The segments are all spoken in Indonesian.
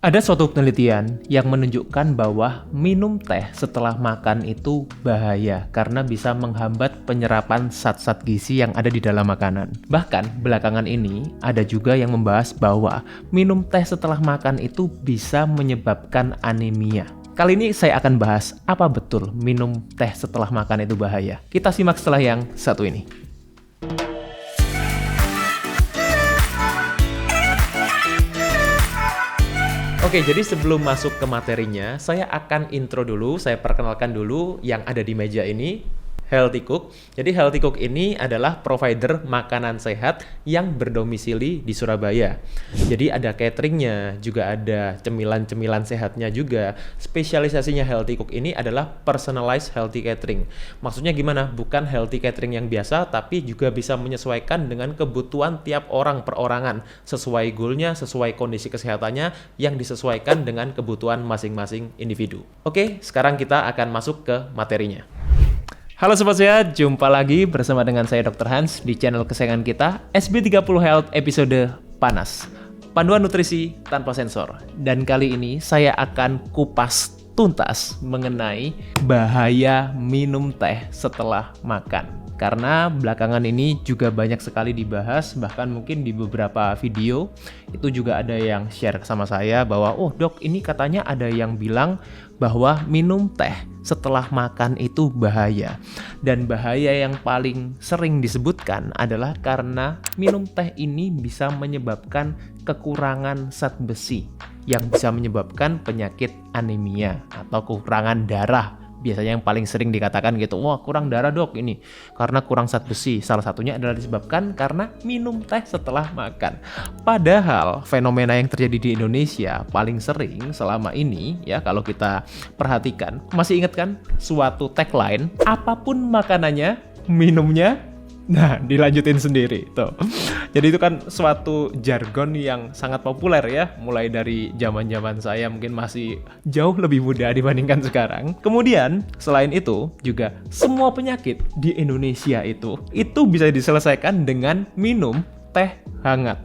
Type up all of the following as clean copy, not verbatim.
Ada suatu penelitian yang menunjukkan bahwa minum teh setelah makan itu bahaya karena bisa menghambat penyerapan zat-zat gizi yang ada di dalam makanan. Bahkan belakangan ini ada juga yang membahas bahwa minum teh setelah makan itu bisa menyebabkan anemia. Kali ini saya akan bahas apa betul minum teh setelah makan itu bahaya. Kita simak setelah yang satu ini. Oke, jadi sebelum masuk ke materinya, saya akan intro dulu, saya perkenalkan dulu yang ada di meja ini, Healthy Cook. Jadi Healthy Cook ini adalah provider makanan sehat yang berdomisili di Surabaya. Jadi ada cateringnya, juga ada cemilan-cemilan sehatnya juga. Spesialisasinya Healthy Cook ini adalah personalized healthy catering. Maksudnya gimana? Bukan healthy catering yang biasa, tapi juga bisa menyesuaikan dengan kebutuhan tiap orang perorangan. Sesuai goalnya, sesuai kondisi kesehatannya, yang disesuaikan dengan kebutuhan masing-masing individu. Oke, sekarang kita akan masuk ke materinya. Halo Sobat Sehat, jumpa lagi bersama dengan saya Dr. Hans di channel kesayangan kita, SB30 Health episode Panas. Panduan nutrisi tanpa sensor. Dan kali ini saya akan kupas tuntas mengenai bahaya minum teh setelah makan. Karena belakangan ini juga banyak sekali dibahas, bahkan mungkin di beberapa video itu juga ada yang share sama saya bahwa oh dok, ini katanya ada yang bilang bahwa minum teh setelah makan itu bahaya. Dan bahaya yang paling sering disebutkan adalah karena minum teh ini bisa menyebabkan kekurangan zat besi yang bisa menyebabkan penyakit anemia atau kekurangan darah. Biasanya yang paling sering dikatakan gitu, wah kurang darah dok ini karena kurang zat besi. Salah satunya adalah disebabkan karena minum teh setelah makan. Padahal fenomena yang terjadi di Indonesia paling sering selama ini ya, kalau kita perhatikan, masih ingat kan suatu tagline, apapun makanannya, minumnya, nah dilanjutin sendiri tuh. Jadi itu kan suatu jargon yang sangat populer ya, mulai dari zaman-zaman saya mungkin masih jauh lebih muda dibandingkan sekarang. Kemudian selain itu juga semua penyakit di Indonesia itu bisa diselesaikan dengan minum teh hangat.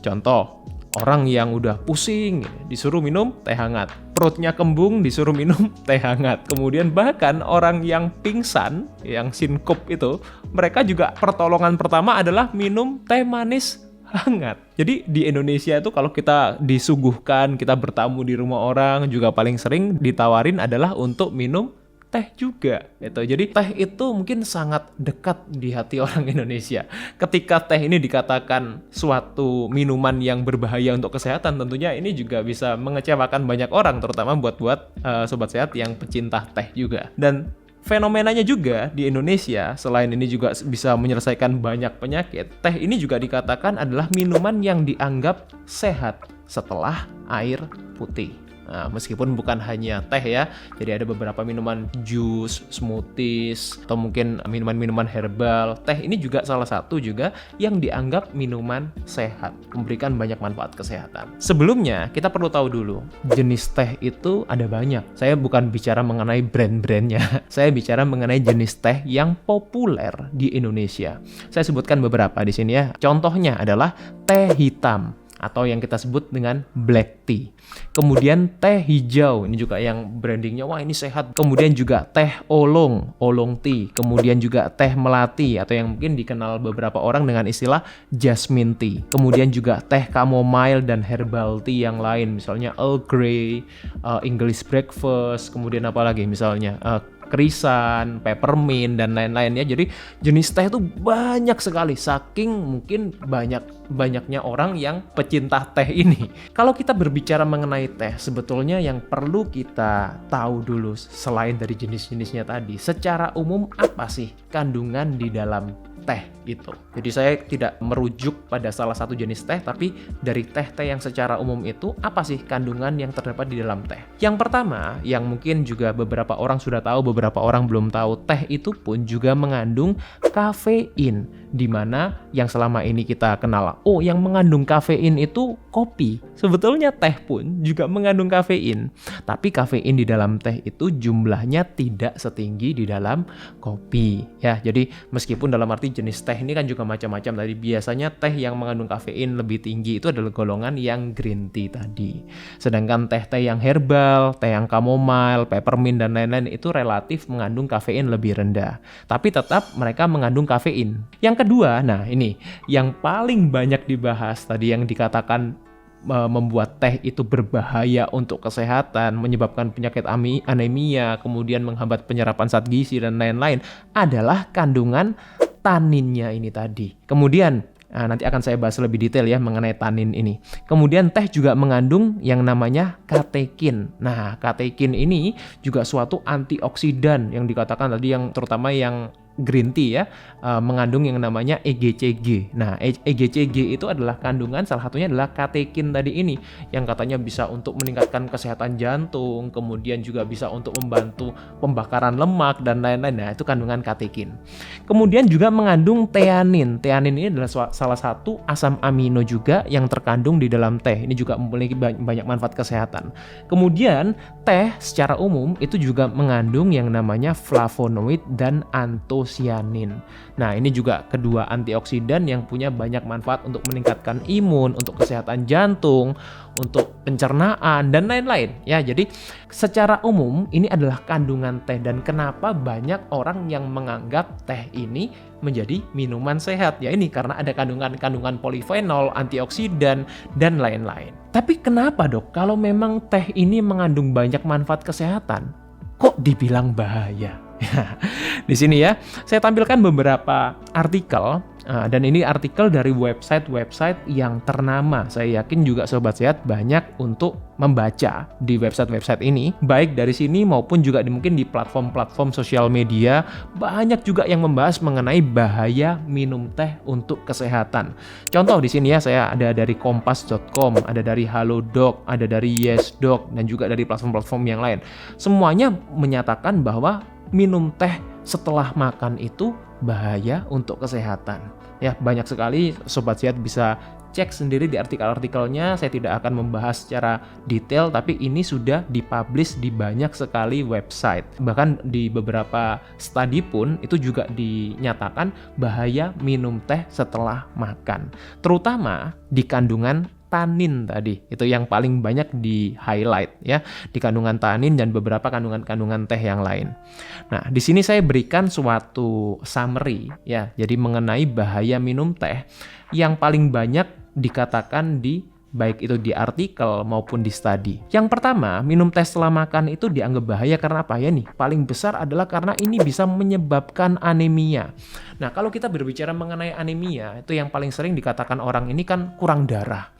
Contoh, orang yang udah pusing disuruh minum teh hangat, perutnya kembung disuruh minum teh hangat. Kemudian bahkan orang yang pingsan, yang sinkop itu, mereka juga pertolongan pertama adalah minum teh manis hangat. Jadi di Indonesia itu kalau kita disuguhkan, kita bertamu di rumah orang, juga paling sering ditawarin adalah untuk minum teh juga gitu. Jadi teh itu mungkin sangat dekat di hati orang Indonesia. Ketika teh ini dikatakan suatu minuman yang berbahaya untuk kesehatan, tentunya ini juga bisa mengecewakan banyak orang, terutama buat sobat sehat yang pecinta teh juga. Dan fenomenanya juga di Indonesia, selain ini juga bisa menyelesaikan banyak penyakit, teh ini juga dikatakan adalah minuman yang dianggap sehat setelah air putih. Nah, meskipun bukan hanya teh ya, jadi ada beberapa minuman jus, smoothies, atau mungkin minuman-minuman herbal. Teh ini juga salah satu juga yang dianggap minuman sehat, memberikan banyak manfaat kesehatan. Sebelumnya, kita perlu tahu dulu, jenis teh itu ada banyak. Saya bukan bicara mengenai brand-brandnya, saya bicara mengenai jenis teh yang populer di Indonesia. Saya sebutkan beberapa di sini ya. Contohnya adalah teh hitam, atau yang kita sebut dengan black tea. Kemudian teh hijau, ini juga yang brandingnya wah ini sehat. Kemudian juga teh oolong tea. Kemudian juga teh melati, atau yang mungkin dikenal beberapa orang dengan istilah jasmine tea. Kemudian juga teh chamomile dan herbal tea yang lain, misalnya Earl Grey, English breakfast, kemudian apa lagi misalnya krisan, peppermint, dan lain-lainnya. Jadi jenis teh itu banyak sekali, saking mungkin banyaknya orang yang pecinta teh ini. Kalau kita berbicara mengenai teh, sebetulnya yang perlu kita tahu dulu selain dari jenis-jenisnya tadi, secara umum apa sih kandungan di dalam teh itu. Jadi saya tidak merujuk pada salah satu jenis teh, tapi dari teh-teh yang secara umum itu apa sih kandungan yang terdapat di dalam teh. Yang pertama, yang mungkin juga beberapa orang sudah tahu, beberapa orang belum tahu, teh itu pun juga mengandung kafein di mana yang selama ini kita kenal, oh yang mengandung kafein itu kopi. Sebetulnya teh pun juga mengandung kafein. Tapi kafein di dalam teh itu jumlahnya tidak setinggi di dalam kopi. Ya, jadi meskipun dalam arti jenis teh ini kan juga macam-macam tadi. Biasanya teh yang mengandung kafein lebih tinggi itu adalah golongan yang green tea tadi. Sedangkan teh-teh yang herbal, teh yang chamomile, peppermint dan lain-lain itu relatif mengandung kafein lebih rendah. Tapi tetap mereka mengandung kafein. Yang kedua, nah ini yang paling banyak dibahas tadi yang dikatakan membuat teh itu berbahaya untuk kesehatan, menyebabkan penyakit anemia, kemudian menghambat penyerapan zat gizi dan lain-lain adalah kandungan taninnya ini tadi. Kemudian nanti akan saya bahas lebih detail ya mengenai tanin ini. Kemudian teh juga mengandung yang namanya katekin. Nah, katekin ini juga suatu antioksidan yang dikatakan tadi yang terutama yang green tea ya, mengandung yang namanya EGCG. Nah, EGCG itu adalah kandungan salah satunya adalah katekin tadi ini yang katanya bisa untuk meningkatkan kesehatan jantung, kemudian juga bisa untuk membantu pembakaran lemak dan lain-lain. Nah, itu kandungan katekin. Kemudian juga mengandung theanin. Theanin ini adalah salah satu asam amino juga yang terkandung di dalam teh. Ini juga memiliki banyak manfaat kesehatan. Kemudian teh secara umum itu juga mengandung yang namanya flavonoid dan antosianin. Nah, ini juga kedua antioksidan yang punya banyak manfaat untuk meningkatkan imun, untuk kesehatan jantung, untuk pencernaan dan lain-lain. Ya, jadi secara umum ini adalah kandungan teh dan kenapa banyak orang yang menganggap teh ini menjadi minuman sehat. Ya ini karena ada kandungan polifenol, antioksidan dan lain-lain. Tapi kenapa, Dok? Kalau memang teh ini mengandung banyak manfaat kesehatan, kok dibilang bahaya? Di sini ya, saya tampilkan beberapa artikel dan ini artikel dari website-website yang ternama. Saya yakin juga Sobat Sehat banyak untuk membaca di website-website ini, baik dari sini maupun juga mungkin di platform-platform sosial media. Banyak juga yang membahas mengenai bahaya minum teh untuk kesehatan. Contoh di sini ya, saya ada dari kompas.com, ada dari Halodoc, ada dari YesDoc dan juga dari platform-platform yang lain. Semuanya menyatakan bahwa minum teh setelah makan itu bahaya untuk kesehatan. Ya, banyak sekali Sobat Sehat bisa cek sendiri di artikel-artikelnya. Saya tidak akan membahas secara detail, tapi ini sudah dipublish di banyak sekali website. Bahkan di beberapa studi pun itu juga dinyatakan bahaya minum teh setelah makan. Terutama di kandungan tanin tadi, itu yang paling banyak di highlight ya, di kandungan tanin dan beberapa kandungan-kandungan teh yang lain. Nah, di sini saya berikan suatu summary ya, jadi mengenai bahaya minum teh yang paling banyak dikatakan di baik itu di artikel maupun di studi. Yang pertama, minum teh setelah makan itu dianggap bahaya karena apa ya nih? Paling besar adalah karena ini bisa menyebabkan anemia. Nah, kalau kita berbicara mengenai anemia, itu yang paling sering dikatakan orang ini kan kurang darah.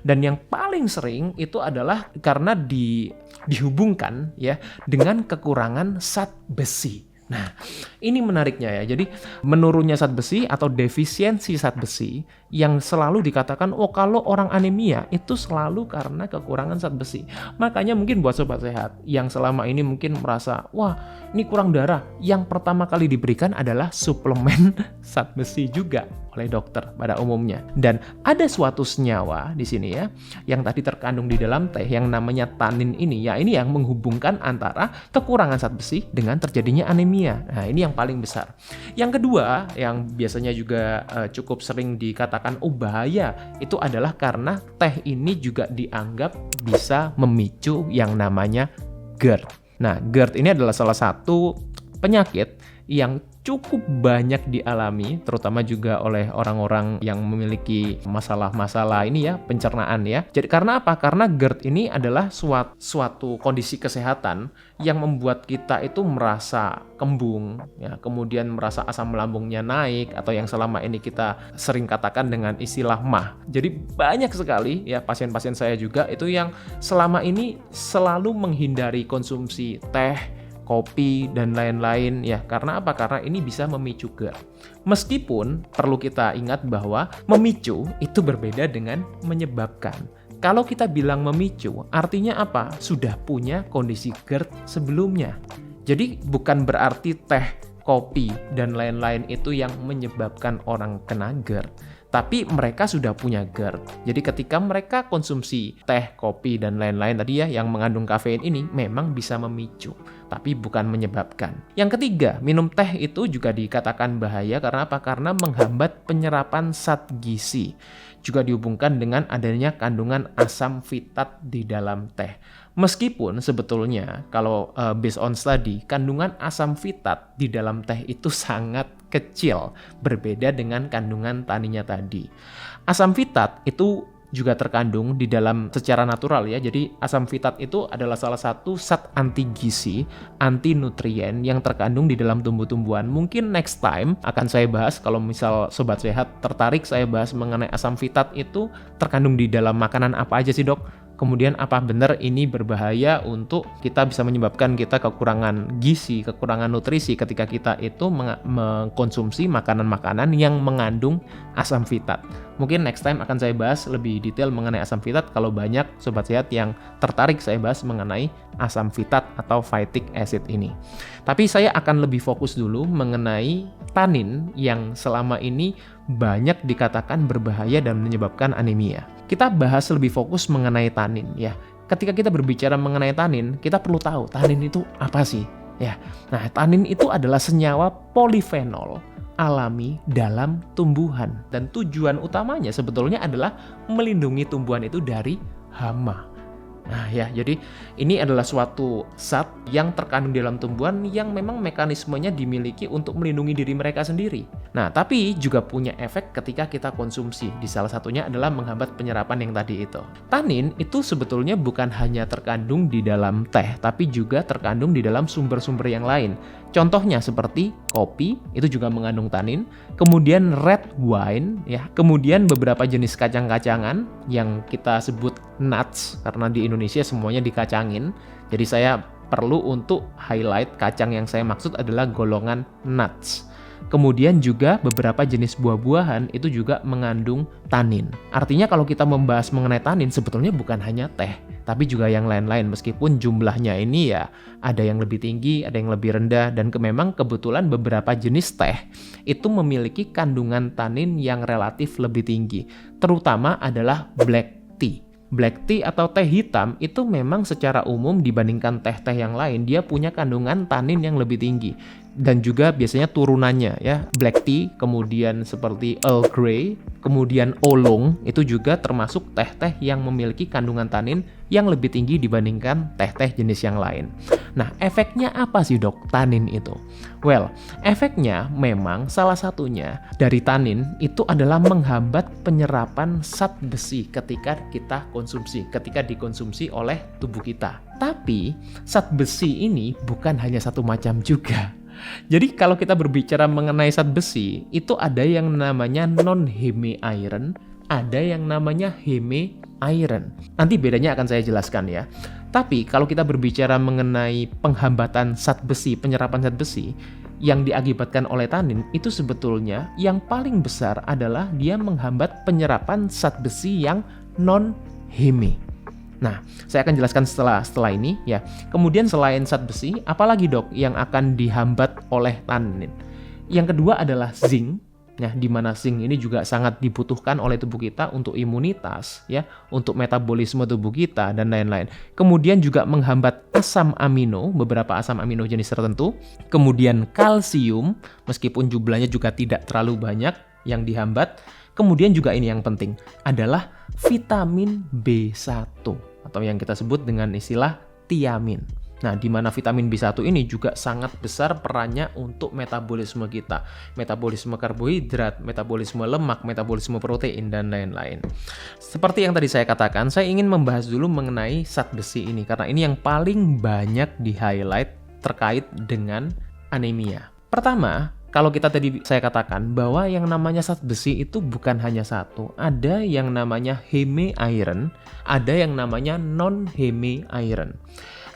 Dan yang paling sering itu adalah karena dihubungkan ya dengan kekurangan zat besi. Nah, ini menariknya ya. Jadi menurunnya zat besi atau defisiensi zat besi yang selalu dikatakan, oh kalau orang anemia itu selalu karena kekurangan zat besi. Makanya mungkin buat Sobat Sehat yang selama ini mungkin merasa, wah ini kurang darah, yang pertama kali diberikan adalah suplemen zat besi juga oleh dokter pada umumnya. Dan ada suatu senyawa di sini ya, yang tadi terkandung di dalam teh yang namanya tanin ini. Ya ini yang menghubungkan antara kekurangan zat besi dengan terjadinya anemia. Nah ini yang paling besar. Yang kedua yang biasanya juga cukup sering dikatakan bahaya, itu adalah karena teh ini juga dianggap bisa memicu yang namanya GERD. Nah GERD ini adalah salah satu penyakit yang cukup banyak dialami, terutama juga oleh orang-orang yang memiliki masalah-masalah ini ya, pencernaan ya. Jadi karena apa? Karena GERD ini adalah suatu kondisi kesehatan yang membuat kita itu merasa kembung, ya, kemudian merasa asam lambungnya naik, atau yang selama ini kita sering katakan dengan istilah MAH. Jadi banyak sekali ya pasien-pasien saya juga itu yang selama ini selalu menghindari konsumsi teh, kopi dan lain-lain ya. Karena apa? Karena ini bisa memicu GERD. Meskipun perlu kita ingat bahwa memicu itu berbeda dengan menyebabkan. Kalau kita bilang memicu, artinya apa? Sudah punya kondisi GERD sebelumnya. Jadi bukan berarti teh kopi, dan lain-lain itu yang menyebabkan orang kena GERD. Tapi mereka sudah punya GERD. Jadi ketika mereka konsumsi teh, kopi, dan lain-lain tadi ya yang mengandung kafein ini memang bisa memicu, tapi bukan menyebabkan. Yang ketiga, minum teh itu juga dikatakan bahaya karena apa? Karena menghambat penyerapan zat gizi. Juga dihubungkan dengan adanya kandungan asam fitat di dalam teh. Meskipun sebetulnya kalau based on study, kandungan asam fitat di dalam teh itu sangat kecil, berbeda dengan kandungan taninnya tadi. Asam fitat itu juga terkandung di dalam secara natural ya. Jadi asam fitat itu adalah salah satu zat anti gizi, anti nutrien yang terkandung di dalam tumbuh-tumbuhan. Mungkin next time akan saya bahas, kalau misal Sobat Sehat tertarik, saya bahas mengenai asam fitat itu terkandung di dalam makanan apa aja sih, Dok? Kemudian apa benar ini berbahaya untuk kita, bisa menyebabkan kita kekurangan gizi, kekurangan nutrisi ketika kita itu mengkonsumsi makanan-makanan yang mengandung asam fitat. Mungkin next time akan saya bahas lebih detail mengenai asam fitat. Kalau banyak Sobat Sehat yang tertarik, saya bahas mengenai asam fitat atau phytic acid ini. Tapi saya akan lebih fokus dulu mengenai tanin yang selama ini banyak dikatakan berbahaya dan menyebabkan anemia. Kita bahas lebih fokus mengenai tanin ya. Ketika kita berbicara mengenai tanin, kita perlu tahu tanin itu apa sih? Ya. Nah, tanin itu adalah senyawa polifenol alami dalam tumbuhan, dan tujuan utamanya sebetulnya adalah melindungi tumbuhan itu dari hama. Nah ya, jadi ini adalah suatu zat yang terkandung di dalam tumbuhan yang memang mekanismenya dimiliki untuk melindungi diri mereka sendiri. Nah, tapi juga punya efek ketika kita konsumsi. Di salah satunya adalah menghambat penyerapan yang tadi itu. Tanin itu sebetulnya bukan hanya terkandung di dalam teh, tapi juga terkandung di dalam sumber-sumber yang lain. Contohnya seperti kopi, itu juga mengandung tanin. Kemudian red wine, ya. Kemudian beberapa jenis kacang-kacangan yang kita sebut nuts, karena di Indonesia semuanya dikacangin. Jadi saya perlu untuk highlight kacang yang saya maksud adalah golongan nuts. Kemudian juga beberapa jenis buah-buahan itu juga mengandung tanin. Artinya kalau kita membahas mengenai tanin, sebetulnya bukan hanya teh, tapi juga yang lain-lain. Meskipun jumlahnya ini ya ada yang lebih tinggi, ada yang lebih rendah, dan memang kebetulan beberapa jenis teh itu memiliki kandungan tanin yang relatif lebih tinggi. Terutama adalah black tea. Black tea atau teh hitam itu memang secara umum dibandingkan teh-teh yang lain, dia punya kandungan tanin yang lebih tinggi. Dan juga biasanya turunannya ya, black tea, kemudian seperti Earl Grey, kemudian oolong, itu juga termasuk teh-teh yang memiliki kandungan tanin yang lebih tinggi dibandingkan teh-teh jenis yang lain. Nah, efeknya apa sih dok tanin itu? Well, efeknya memang salah satunya dari tanin itu adalah menghambat penyerapan zat besi ketika kita konsumsi, ketika dikonsumsi oleh tubuh kita. Tapi zat besi ini bukan hanya satu macam juga. Jadi kalau kita berbicara mengenai zat besi, itu ada yang namanya non-heme iron, ada yang namanya heme iron. Nanti bedanya akan saya jelaskan ya. Tapi kalau kita berbicara mengenai penghambatan zat besi, penyerapan zat besi yang diakibatkan oleh tanin, itu sebetulnya yang paling besar adalah dia menghambat penyerapan zat besi yang non-heme. Nah, saya akan jelaskan setelah ini ya. Kemudian selain zat besi, apalagi dok yang akan dihambat oleh tanin? Yang kedua adalah zinc. Nah, di mana zinc ini juga sangat dibutuhkan oleh tubuh kita untuk imunitas ya, untuk metabolisme tubuh kita dan lain-lain. Kemudian juga menghambat asam amino, beberapa asam amino jenis tertentu. Kemudian kalsium, meskipun jumlahnya juga tidak terlalu banyak yang dihambat. Kemudian juga ini yang penting adalah vitamin B1 atau yang kita sebut dengan istilah tiamin. Nah, di mana vitamin B1 ini juga sangat besar perannya untuk metabolisme kita. Metabolisme karbohidrat, metabolisme lemak, metabolisme protein, dan lain-lain. Seperti yang tadi saya katakan, saya ingin membahas dulu mengenai zat besi ini karena ini yang paling banyak di-highlight terkait dengan anemia. Pertama, kalau kita tadi saya katakan bahwa yang namanya zat besi itu bukan hanya satu. Ada yang namanya heme iron, ada yang namanya non-heme iron.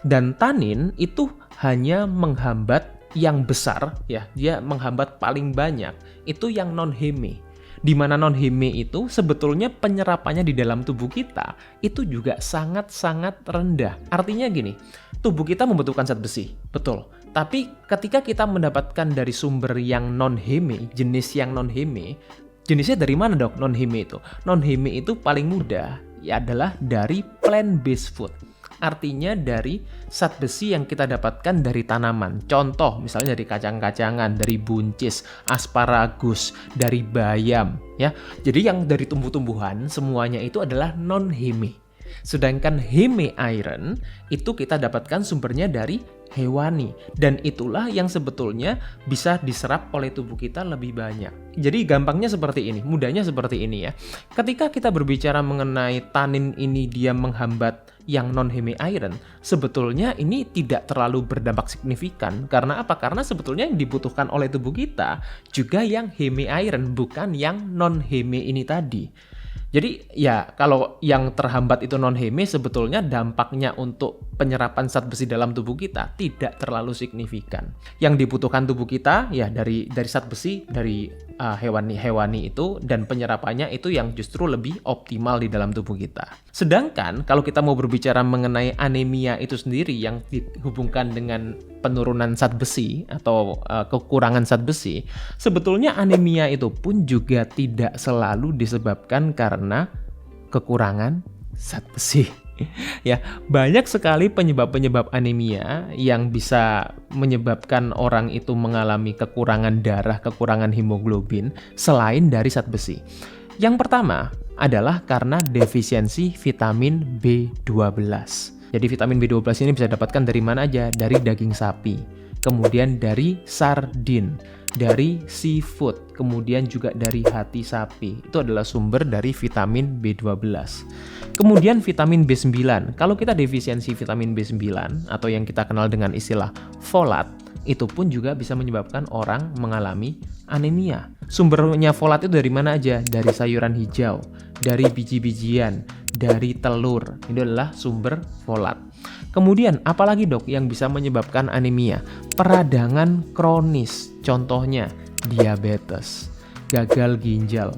Dan tanin itu hanya menghambat yang besar, ya, dia menghambat paling banyak, itu yang non-heme. Di mana non-heme itu sebetulnya penyerapannya di dalam tubuh kita itu juga sangat-sangat rendah. Artinya gini, tubuh kita membutuhkan zat besi, betul. Tapi ketika kita mendapatkan dari sumber yang non-heme, jenis yang non-heme, jenisnya dari mana dok non-heme itu? Non-heme itu paling mudah ya adalah dari plant-based food. Artinya dari zat besi yang kita dapatkan dari tanaman. Contoh misalnya dari kacang-kacangan, dari buncis, asparagus, dari bayam ya. Jadi yang dari tumbuh-tumbuhan semuanya itu adalah non-heme. Sedangkan heme iron itu kita dapatkan sumbernya dari hewani, dan itulah yang sebetulnya bisa diserap oleh tubuh kita lebih banyak. Jadi gampangnya seperti ini, mudahnya seperti ini ya. Ketika kita berbicara mengenai tanin ini dia menghambat yang non-heme iron, sebetulnya ini tidak terlalu berdampak signifikan. Karena apa? Karena sebetulnya yang dibutuhkan oleh tubuh kita juga yang heme iron, bukan yang non-heme ini tadi. Jadi ya kalau yang terhambat itu non-heme, sebetulnya dampaknya untuk penyerapan zat besi dalam tubuh kita tidak terlalu signifikan. Yang dibutuhkan tubuh kita ya dari zat besi dari hewani itu, dan penyerapannya itu yang justru lebih optimal di dalam tubuh kita. Sedangkan kalau kita mau berbicara mengenai anemia itu sendiri yang dihubungkan dengan penurunan zat besi atau kekurangan zat besi, sebetulnya anemia itu pun juga tidak selalu disebabkan karena kekurangan zat besi. Ya, banyak sekali penyebab-penyebab anemia yang bisa menyebabkan orang itu mengalami kekurangan darah, kekurangan hemoglobin selain dari zat besi. Yang pertama adalah karena defisiensi vitamin B12. Jadi vitamin B12 ini bisa dapatkan dari mana aja? Dari daging sapi, kemudian dari sardin, dari seafood, kemudian juga dari hati sapi. Itu adalah sumber dari vitamin B12. Kemudian vitamin B9. Kalau kita defisiensi vitamin B9 atau yang kita kenal dengan istilah folat, itu pun juga bisa menyebabkan orang mengalami anemia. Sumbernya folat itu dari mana aja? Dari sayuran hijau, dari biji-bijian, dari telur. Ini adalah sumber folat. Kemudian apalagi dok yang bisa menyebabkan anemia? Peradangan kronis, contohnya diabetes, gagal ginjal,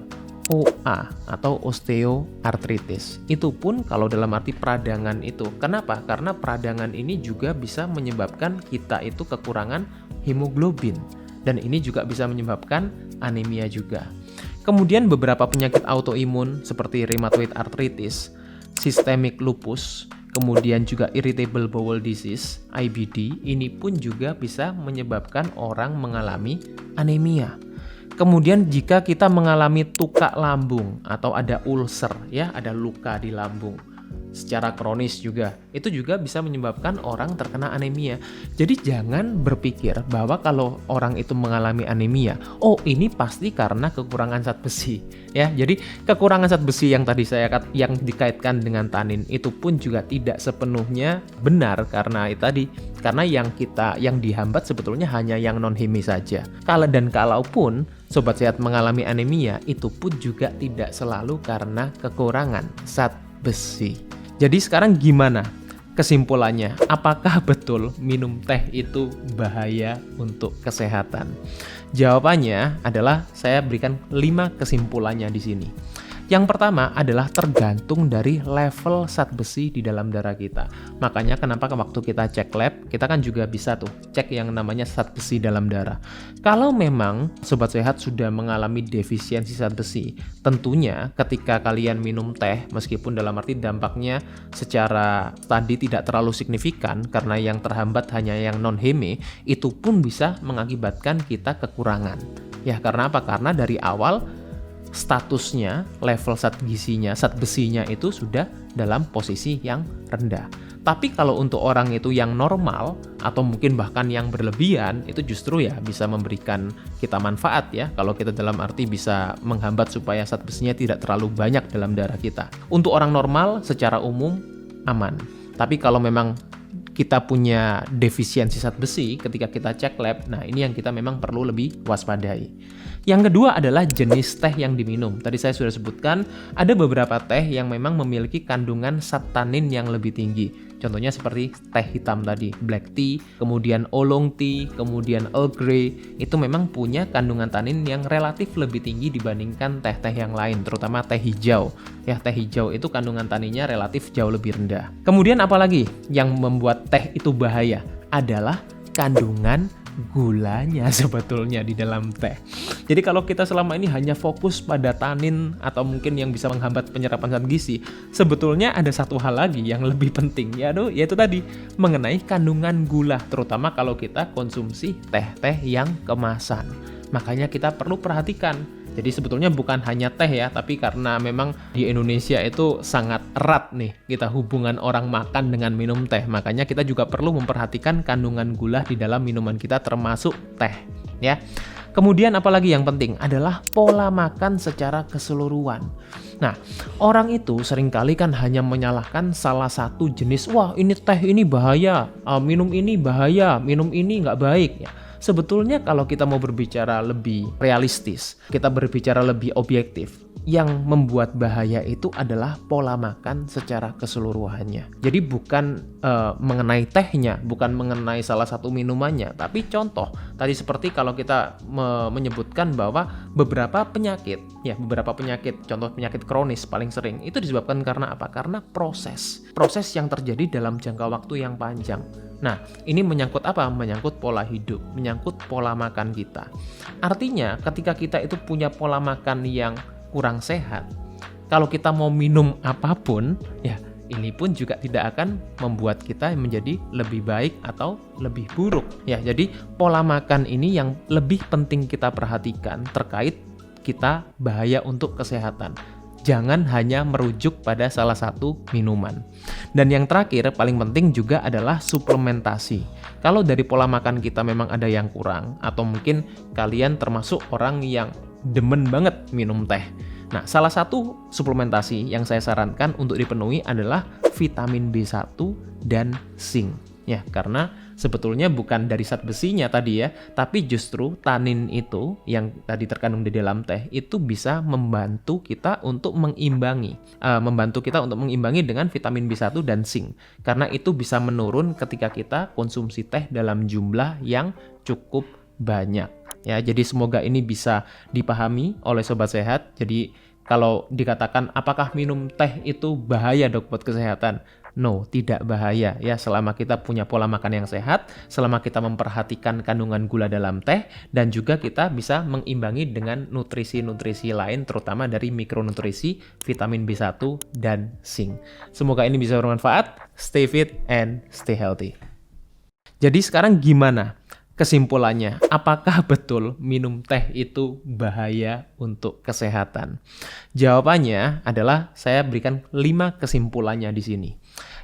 OA atau osteoartritis. Itu pun kalau dalam arti peradangan itu. Kenapa? Karena peradangan ini juga bisa menyebabkan kita itu kekurangan hemoglobin, dan ini juga bisa menyebabkan anemia juga. Kemudian beberapa penyakit autoimun seperti rheumatoid arthritis, systemic lupus, kemudian juga irritable bowel disease, IBD, ini pun juga bisa menyebabkan orang mengalami anemia. Kemudian jika kita mengalami tukak lambung atau ada ulcer ya, ada luka di lambung secara kronis juga, itu juga bisa menyebabkan orang terkena anemia. Jadi jangan berpikir bahwa kalau orang itu mengalami anemia, oh ini pasti karena kekurangan zat besi ya. Jadi kekurangan zat besi yang tadi yang dikaitkan dengan tanin itu pun juga tidak sepenuhnya benar, karena karena yang dihambat sebetulnya hanya yang non-heme saja. Kalaupun sobat sehat mengalami anemia, itu pun juga tidak selalu karena kekurangan zat besi. Jadi sekarang gimana kesimpulannya? Apakah betul minum teh itu bahaya untuk kesehatan? Jawabannya adalah saya berikan 5 kesimpulannya di sini. Yang pertama adalah tergantung dari level zat besi di dalam darah kita. Makanya kenapa waktu kita cek lab, kita kan juga bisa tuh cek yang namanya zat besi dalam darah. Kalau memang sobat sehat sudah mengalami defisiensi zat besi, tentunya ketika kalian minum teh, meskipun dalam arti dampaknya secara tadi tidak terlalu signifikan karena yang terhambat hanya yang non-heme, itu pun bisa mengakibatkan kita kekurangan. Ya karena apa? Karena dari awal statusnya, level zat besinya itu sudah dalam posisi yang rendah. Tapi kalau untuk orang itu yang normal atau mungkin bahkan yang berlebihan, itu justru ya bisa memberikan kita manfaat ya. Kalau kita dalam arti bisa menghambat supaya zat besinya tidak terlalu banyak dalam darah kita. Untuk orang normal secara umum aman. Tapi kalau memang kita punya defisiensi zat besi ketika kita cek lab, nah ini yang kita memang perlu lebih waspadai. Yang kedua adalah jenis teh yang diminum. Tadi saya sudah sebutkan ada beberapa teh yang memang memiliki kandungan zat tanin yang lebih tinggi. Contohnya seperti teh hitam tadi, black tea, kemudian oolong tea, kemudian Earl Grey, itu memang punya kandungan tanin yang relatif lebih tinggi dibandingkan teh-teh yang lain, terutama teh hijau. Ya, teh hijau itu kandungan taninnya relatif jauh lebih rendah. Kemudian apalagi yang membuat teh itu bahaya? Adalah kandungan gulanya sebetulnya di dalam teh. Jadi kalau kita selama ini hanya fokus pada tanin atau mungkin yang bisa menghambat penyerapan zat gizi, sebetulnya ada satu hal lagi yang lebih penting, yaitu tadi mengenai kandungan gula, terutama kalau kita konsumsi teh-teh yang kemasan. Makanya kita perlu perhatikan. Jadi sebetulnya bukan hanya teh ya, tapi karena memang di Indonesia itu sangat erat nih kita hubungan orang makan dengan minum teh. Makanya kita juga perlu memperhatikan kandungan gula di dalam minuman kita termasuk teh ya. Kemudian apalagi yang penting adalah pola makan secara keseluruhan. Nah, orang itu seringkali kan hanya menyalahkan salah satu jenis. Wah, ini teh ini bahaya, minum ini bahaya, minum ini nggak baik ya. Sebetulnya kalau kita mau berbicara lebih realistis, kita berbicara lebih objektif, yang membuat bahaya itu adalah pola makan secara keseluruhannya. Jadi bukan mengenai tehnya, bukan mengenai salah satu minumannya, tapi contoh tadi seperti kalau kita menyebutkan bahwa beberapa penyakit, contoh penyakit kronis paling sering itu disebabkan karena apa? Karena proses yang terjadi dalam jangka waktu yang panjang. Nah, ini menyangkut apa? Menyangkut pola hidup, menyangkut pola makan kita. Artinya, ketika kita itu punya pola makan yang kurang sehat, kalau kita mau minum apapun, ya ini pun juga tidak akan membuat kita menjadi lebih baik atau lebih buruk. Ya, jadi pola makan ini yang lebih penting kita perhatikan terkait kita bahaya untuk kesehatan. Jangan hanya merujuk pada salah satu minuman. Dan yang terakhir, paling penting juga adalah suplementasi. Kalau dari pola makan kita memang ada yang kurang, atau mungkin kalian termasuk orang yang demen banget minum teh. Nah, salah satu suplementasi yang saya sarankan untuk dipenuhi adalah vitamin B1 dan zinc. Ya, karena sebetulnya bukan dari zat besinya tadi ya, tapi justru tanin itu yang tadi terkandung di dalam teh itu bisa membantu kita untuk mengimbangi dengan vitamin B1 dan zinc. Karena itu bisa menurun ketika kita konsumsi teh dalam jumlah yang cukup banyak. Ya, jadi semoga ini bisa dipahami oleh sobat sehat. Jadi kalau dikatakan apakah minum teh itu bahaya dok buat kesehatan? No, tidak bahaya ya selama kita punya pola makan yang sehat, selama kita memperhatikan kandungan gula dalam teh, dan juga kita bisa mengimbangi dengan nutrisi-nutrisi lain terutama dari mikronutrisi, vitamin B1 dan zinc. Semoga ini bisa bermanfaat. Stay fit and stay healthy. Jadi sekarang gimana? Kesimpulannya, apakah betul minum teh itu bahaya untuk kesehatan? Jawabannya adalah saya berikan 5 kesimpulannya di sini.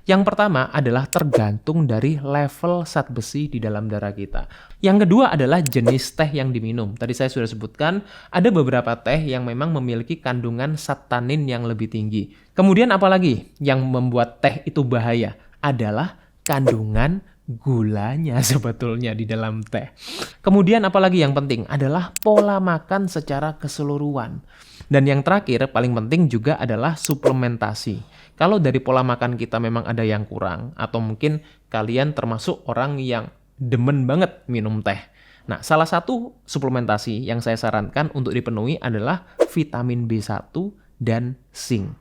Yang pertama adalah tergantung dari level zat besi di dalam darah kita. Yang kedua adalah jenis teh yang diminum. Tadi saya sudah sebutkan ada beberapa teh yang memang memiliki kandungan zat tanin yang lebih tinggi. Kemudian apalagi yang membuat teh itu bahaya? Adalah kandungan gulanya sebetulnya di dalam teh. Kemudian apalagi yang penting adalah pola makan secara keseluruhan. Dan yang terakhir paling penting juga adalah suplementasi. Kalau dari pola makan kita memang ada yang kurang, atau mungkin kalian termasuk orang yang demen banget minum teh. Nah, salah satu suplementasi yang saya sarankan untuk dipenuhi adalah vitamin B1 dan zinc.